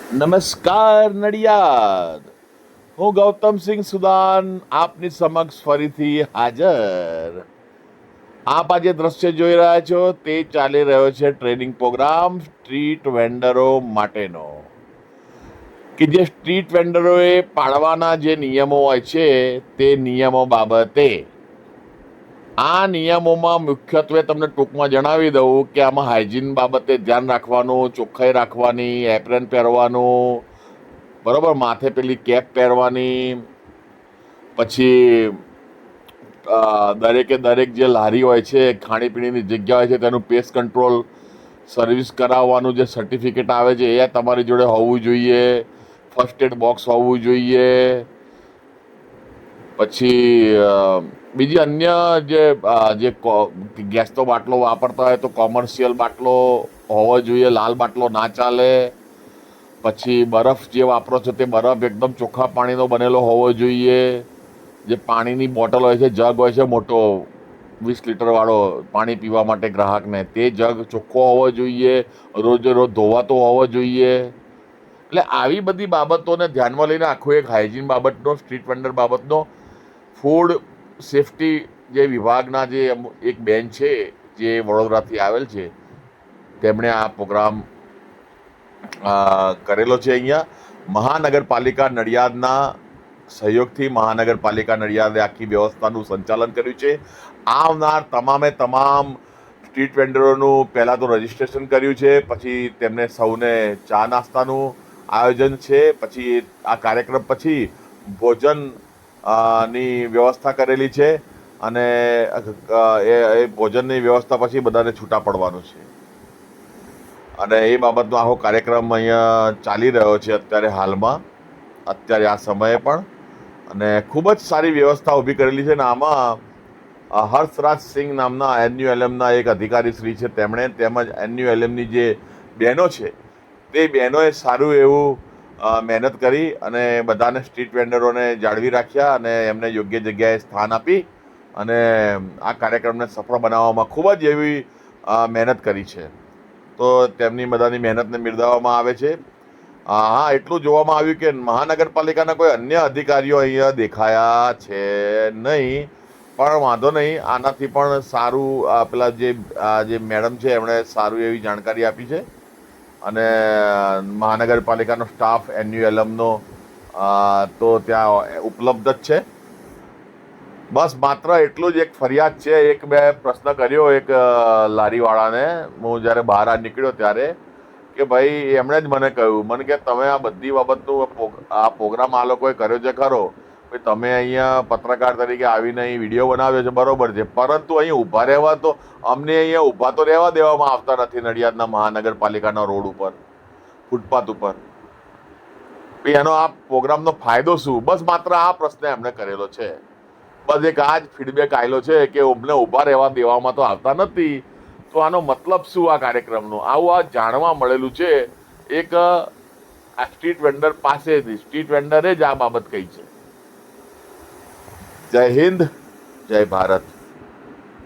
નમસ્કાર નડિયાદ, હું ગૌતમસિંહ સુદાન આપની સમક્ષ ફરીથી હાજર. આપ આજે દ્રશ્ય જોઈ રહ્યા છો તે ચાલી રહ્યો છે ટ્રેનિંગ પ્રોગ્રામ સ્ટ્રીટ વેન્ડરો માટેનો, કે જે સ્ટ્રીટ વેન્ડરોએ પાળવાના જે નિયમો હોય છે તે નિયમો બાબતે. આ નિયમોમાં મુખ્યત્વે તમને ટૂંકમાં જણાવી દઉં કે આમાં હાઇજીન બાબતે ધ્યાન રાખવાનું, ચોખ્ખાઈ રાખવાની, એપ્રન પહેરવાનું, બરોબર, માથે પેલી કેપ પહેરવાની, પછી દરેકે દરેક જે લારી હોય છે, ખાણીપીણીની જગ્યા હોય છે, તેનું પેસ્ટ કંટ્રોલ સર્વિસ કરાવવાનું જે સર્ટિફિકેટ આવે છે એ તમારી જોડે હોવું જોઈએ. ફર્સ્ટ એડ બોક્સ હોવું જોઈએ. પછી બીજી અન્ય જે ગેસનો બાટલો વાપરતા હોય તો કોમર્શિયલ બાટલો હોવો જોઈએ, લાલ બાટલો ના ચાલે. પછી બરફ જે વાપરો છો તે બરફ એકદમ ચોખ્ખા પાણીનો બનેલો હોવો જોઈએ. જે પાણીની બોટલ હોય છે, જગ હોય છે મોટો 20 લીટરવાળો પાણી પીવા માટે ગ્રાહકને, તે જગ ચોખ્ખો હોવો જોઈએ, રોજે રોજ ધોવાતો હોવો જોઈએ. એટલે આવી બધી બાબતોને ધ્યાનમાં લઈને આખું એક હાઇજીન બાબતનો, સ્ટ્રીટ વેન્ડર બાબતનો, ફૂડ સેફટી જે વિભાગના જે એક બેન છે જે વડોદરાથી આવેલ છે, તેમણે આ પ્રોગ્રામ કરેલો છે. અહીંયા મહાનગરપાલિકા નડિયાદના સહયોગથી મહાનગરપાલિકા નડિયાદે આખી વ્યવસ્થાનું સંચાલન કર્યું છે. આવનાર તમામે તમામ સ્ટ્રીટ વેન્ડરોનું પહેલાં તો રજીસ્ટ્રેશન કર્યું છે, પછી તેમને સૌને ચા નાસ્તાનું આયોજન છે. પછી આ કાર્યક્રમ પછી ભોજન ની વ્યવસ્થા કરેલી છે, અને એ ભોજનની વ્યવસ્થા પછી બધાને છૂટા પડવાનું છે. અને એ બાબતનો આખો કાર્યક્રમ અહીંયા ચાલી રહ્યો છે અત્યારે હાલમાં, અત્યારે આ સમયે પણ. અને ખૂબ જ સારી વ્યવસ્થા ઊભી કરેલી છે. ને આમાં હર્ષરાજ સિંહ નામના NULMના એક અધિકારી શ્રી છે, તેમણે તેમજ NULMની જે બહેનો છે તે બહેનોએ સારું એવું મહેનત કરી અને બધાને સ્ટ્રીટ વેન્ડરોને જાળવી રાખ્યા અને એમને યોગ્ય જગ્યાએ સ્થાન આપી અને આ કાર્યક્રમને સફળ બનાવવામાં ખૂબ જ એવી મહેનત કરી છે. તો તેમની બધાની મહેનતને બિરદાવવામાં આવે છે. હા, એટલું જોવામાં આવ્યું કે મહાનગરપાલિકાના કોઈ અન્ય અધિકારીઓ અહીંયા દેખાયા છે નહીં, પણ વાંધો નહીં, આનાથી પણ સારું પેલા જે મેડમ છે એમણે સારું એવી જાણકારી આપી છે. અને મહાનગરપાલિકાનો સ્ટાફ NULMનો તો ત્યાં ઉપલબ્ધ જ છે. બસ માત્ર એટલું જ એક ફરિયાદ છે, એક બે પ્રશ્ન કર્યો એક લારીવાળાને હું જ્યારે બહાર નીકળ્યો ત્યારે, કે ભાઈ એમણે જ મને કહ્યું, મને કે તમે આ બધી બાબતનું આ પ્રોગ્રામ આ લોકોએ કર્યો છે ખરો, ભાઈ તમે અહીંયા પત્રકાર તરીકે આવીને અહીં વિડીયો બનાવ્યો છે બરોબર છે, પરંતુ અહીં ઊભા રહેવા તો અમને અહીંયા ઊભા તો રહેવા દેવામાં આવતા નથી નડિયાદના મહાનગરપાલિકાના રોડ ઉપર, ફૂટપાથ ઉપર. એનો આ પ્રોગ્રામનો ફાયદો શું? બસ માત્ર આ પ્રશ્ન એમણે કરેલો છે. બસ એક આ જ ફીડબેક આવેલો છે કે અમને ઊભા રહેવા દેવામાં તો આવતા નથી, તો આનો મતલબ શું આ કાર્યક્રમનો? આવું આ જાણવા મળેલું છે એક આ સ્ટ્રીટ વેન્ડર પાસેથી. સ્ટ્રીટ વેન્ડરે જ આ બાબત કહી છે. જય હિન્દ, જય ભારત.